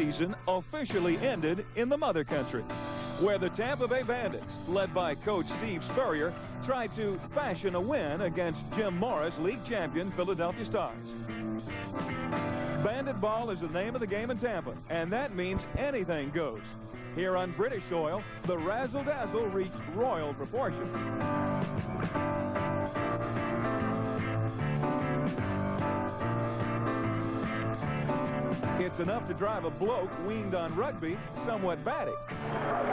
season officially ended in the mother country, where the Tampa Bay Bandits, led by coach Steve Spurrier, tried to fashion a win against Jim Morris' league champion Philadelphia Stars. Bandit ball is the name of the game in Tampa, and that means anything goes. Here on British soil, the razzle-dazzle reached royal proportions. It's enough to drive a bloke weaned on rugby somewhat batty.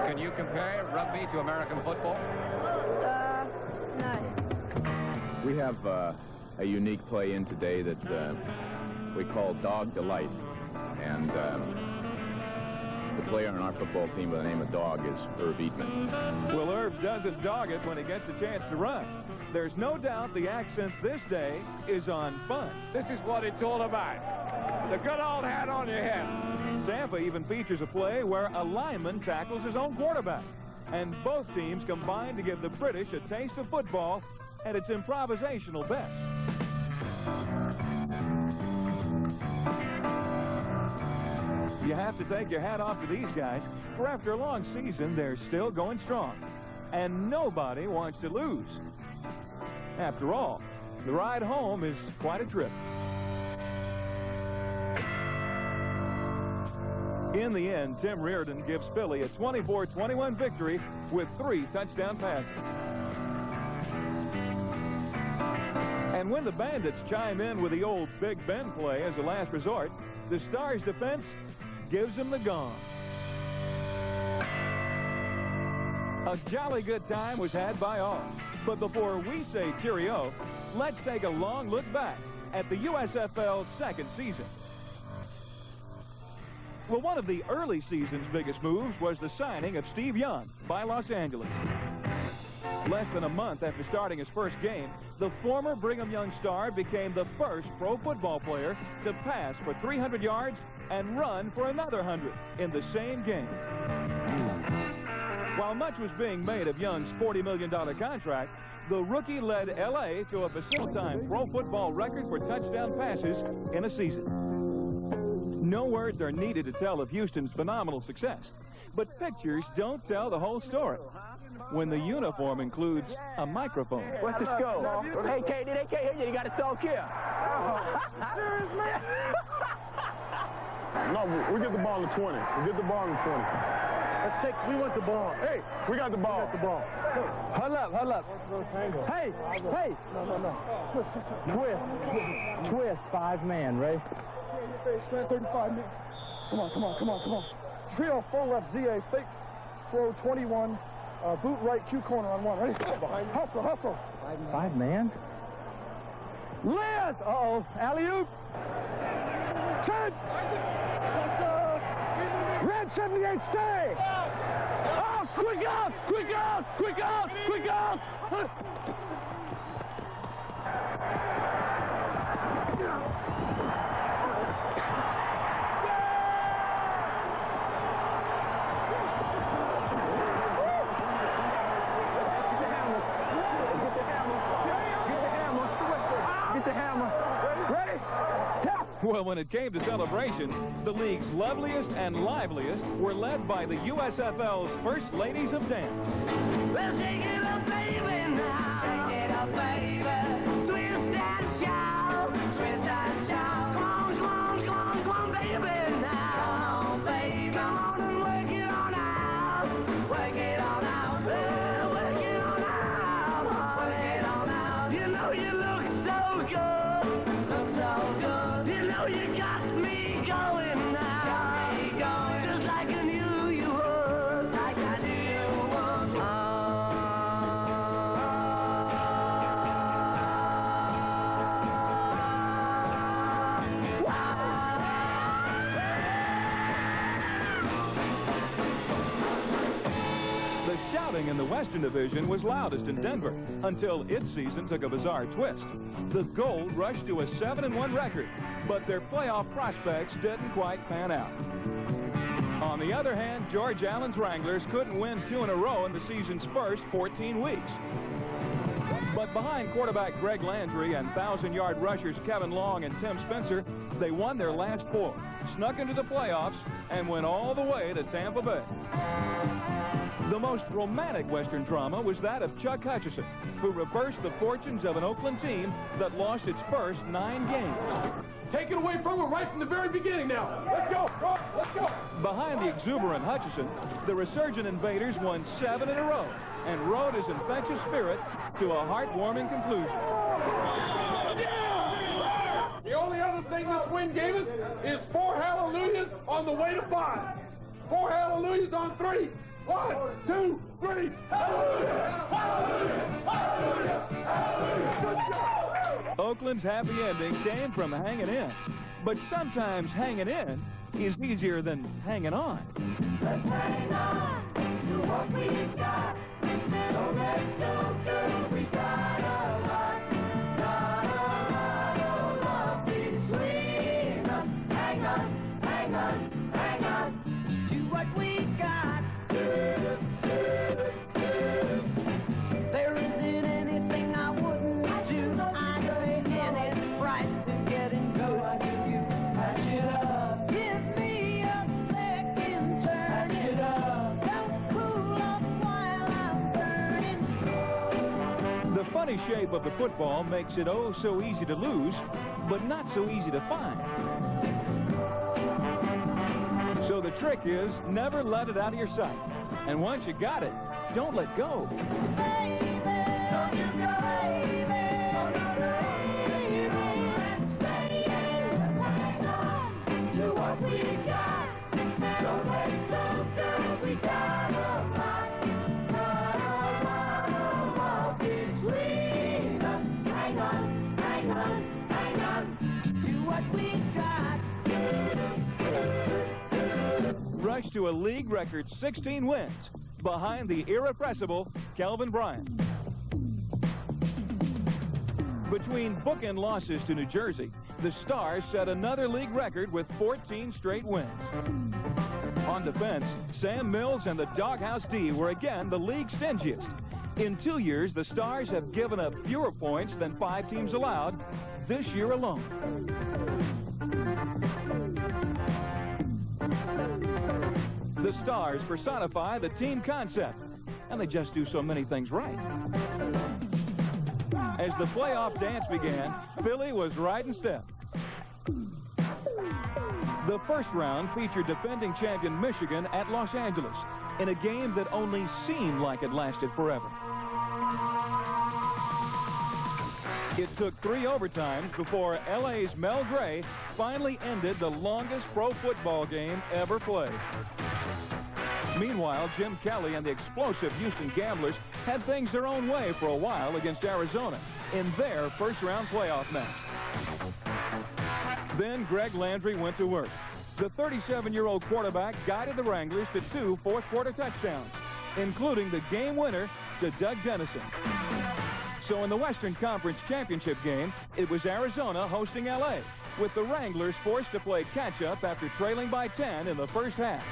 Can you compare rugby to American football? No. We have a unique play in today that we call Dog Delight. And the player on our football team by the name of Dog is Herb Eatman. Well, Herb doesn't dog it when he gets a chance to run. There's no doubt the accent this day is on fun. This is what it's all about. The good old hat on your head. Tampa even features a play where a lineman tackles his own quarterback. And both teams combine to give the British a taste of football at its improvisational best. You have to take your hat off to these guys, for after a long season, they're still going strong. And nobody wants to lose. After all, the ride home is quite a trip. In the end, Tim Reardon gives Philly a 24-21 victory with 3 touchdown passes. And when the Bandits chime in with the old Big Ben play as a last resort, the Stars' defense gives them the gong. A jolly good time was had by all. But before we say cheerio, let's take a long look back at the USFL's second season. Well, one of the early season's biggest moves was the signing of Steve Young by Los Angeles. Less than a month after starting his first game, the former Brigham Young star became the first pro football player to pass for 300 yards and run for another 100 in the same game. While much was being made of Young's $40 million contract, the rookie led L.A. to a full-time pro football record for touchdown passes in a season. No words are needed to tell of Houston's phenomenal success, but pictures don't tell the whole story. When the uniform includes a microphone. What's the score? Hey, KD, they can't hear you. You got to talk here. Serious, man? No, we get the ball in 20. We get the ball in 20. Let's take, we want the ball. Hey, we got the ball. We got the ball. Huddle up, huddle up. Hey, hey. No. Twist, 5-man, Ray. 35 minutes. Come on. Trio, full left, ZA, fake throw, 21. Boot right, Q corner on 1. Ready? Behind. Hustle. 5-man. Liz! Uh-oh. Alley-oop. 10. Red 78, stay. Oh, quick out. Well, when it came to celebrations, the league's loveliest and liveliest were led by the USFL's First Ladies of Dance. Well, shake it up, baby, now. Shake it up, baby. Twist and shout. Come on, baby, now. Come on, baby. Come on and work it on out. Work it on out. Well, work it on out. Work it on out. You know you look so good. Look so good. You know you got me going now. Got me going. Just like I knew you would. Like I knew you would. The shouting in the Western Division was loudest in Denver until its season took a bizarre twist. The Gold rushed to a 7-1 record, but their playoff prospects didn't quite pan out. On the other hand, George Allen's Wranglers couldn't win 2 in a row in the season's first 14 weeks. But behind quarterback Greg Landry and 1,000-yard rushers Kevin Long and Tim Spencer, they won their last 4. snuck into the playoffs, and went all the way to Tampa Bay. The most romantic Western drama was that of Chuck Hutchison, who reversed the fortunes of an Oakland team that lost its first 9 games. Take it away from him right from the very beginning now. Let's go. Let's go. Behind the exuberant Hutchison, the resurgent Invaders won 7 in a row and rode his infectious spirit to a heartwarming conclusion. The only other thing this win gave us is 4 hallelujahs on the way to 5. 4 hallelujahs on 3. 1, 2, 3. Hallelujah! Hallelujah! Hallelujah! Hallelujah! Oakland's happy ending came from hanging in. But sometimes hanging in is easier than hanging on. Let's hang on to what we got. Don't let go till we got a lot. Got a lot of love between us. Hang on, hang on, hang on to what we got. There isn't anything I wouldn't do. I'd pay any price to get in good to you. Patch it up. Give me a second turn. Patch it up. Don't cool off while I'm burning. The funny shape of the football makes it oh so easy to lose, but not so easy to find. So the trick is never let it out of your sight. And once you got it, don't let go. Baby, don't you go, baby. Don't you go, baby. Let's stay here. Hang on to what we got. Don't let go till we got a lot. Got a lot of love between us. Hang on, hang on, hang on to what we got. Rushed to a league record 16 wins behind the irrepressible Kelvin Bryant. Between bookend losses to New Jersey, the Stars set another league record with 14 straight wins. On defense, Sam Mills and the Doghouse D were again the league stingiest. In 2 years, the Stars have given up fewer points than 5 teams allowed this year alone. The Stars personify the team concept, and they just do so many things right. As the playoff dance began, Philly was right in step. The first round featured defending champion Michigan at Los Angeles in a game that only seemed like it lasted forever. It took 3 overtimes before LA's Mel Gray finally ended the longest pro football game ever played. Meanwhile, Jim Kelly and the explosive Houston Gamblers had things their own way for a while against Arizona in their first-round playoff match. Then Greg Landry went to work. The 37-year-old quarterback guided the Wranglers to 2 fourth-quarter touchdowns, including the game winner to Doug Dennison. So in the Western Conference Championship game, it was Arizona hosting L.A., with the Wranglers forced to play catch-up after trailing by 10 in the first half.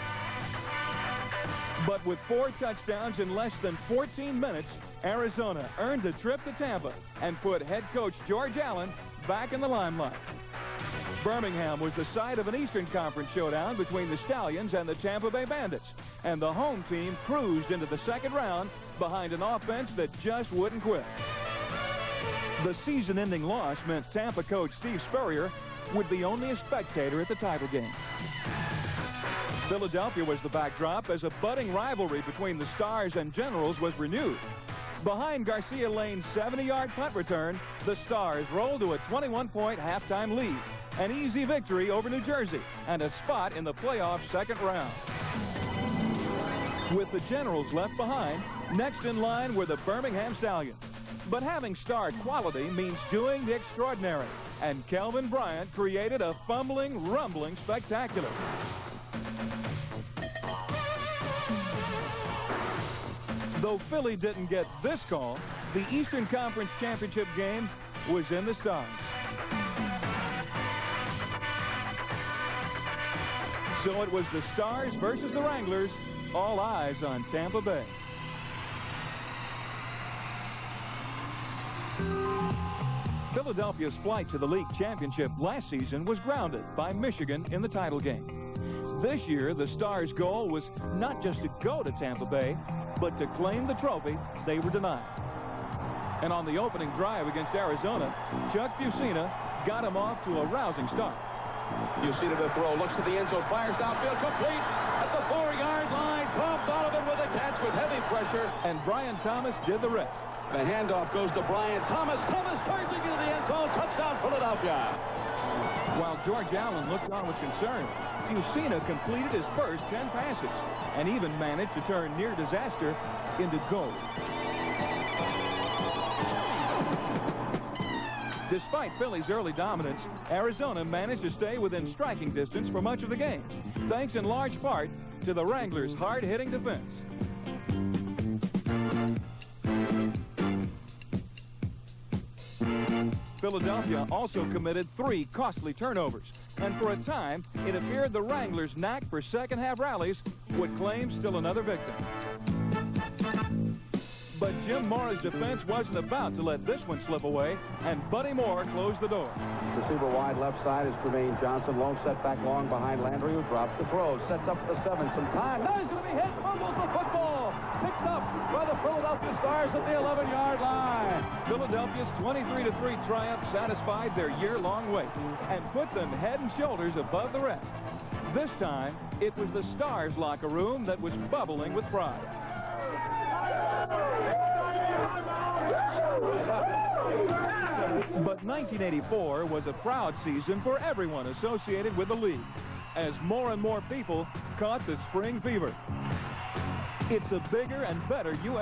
But with 4 touchdowns in less than 14 minutes, Arizona earned the trip to Tampa and put head coach George Allen back in the limelight. Birmingham was the site of an Eastern Conference showdown between the Stallions and the Tampa Bay Bandits, and the home team cruised into the second round behind an offense that just wouldn't quit. The season-ending loss meant Tampa coach Steve Spurrier would be only a spectator at the title game. Philadelphia was the backdrop as a budding rivalry between the Stars and Generals was renewed. Behind Garcia Lane's 70-yard punt return, the Stars rolled to a 21-point halftime lead, an easy victory over New Jersey, and a spot in the playoff second round. With the Generals left behind, next in line were the Birmingham Stallions. But having star quality means doing the extraordinary, and Kelvin Bryant created a fumbling, rumbling spectacular. Though Philly didn't get this call, the Eastern Conference Championship game was in the Stars. So it was the Stars versus the Wranglers, all eyes on Tampa Bay. Philadelphia's flight to the league championship last season was grounded by Michigan in the title game. This year, the Stars' goal was not just to go to Tampa Bay, but to claim the trophy they were denied. And on the opening drive against Arizona, Chuck Fusina got him off to a rousing start. Fusina to throw, looks at the end zone, fires downfield, complete at the 4-yard line. Tom Donovan with a catch with heavy pressure. And Brian Thomas did the rest. The handoff goes to Brian Thomas. Thomas charging into the end zone. Touchdown, Philadelphia. While George Allen looked on with concern, Fusina completed his first 10 passes and even managed to turn near disaster into gold. Despite Philly's early dominance, Arizona managed to stay within striking distance for much of the game, thanks in large part to the Wranglers' hard-hitting defense. Philadelphia also committed 3 costly turnovers, and for a time, it appeared the Wranglers' knack for second-half rallies would claim still another victim. But Jim Mora's defense wasn't about to let this one slip away, and Buddy Moore closed the door. Receiver wide left side is Tremaine Johnson. Lone setback long behind Landry, who drops the throw. Sets up the 7. Some time. Now he's going to be hit. Fumbles the football. Picked up by the Philadelphia Stars at the 11-yard line. Philadelphia's 23-3 triumph satisfied their year-long wait and put them head and shoulders above the rest. This time, it was the Stars' locker room that was bubbling with pride. But 1984 was a proud season for everyone associated with the league, as more and more people caught the spring fever. It's a bigger and better USFL.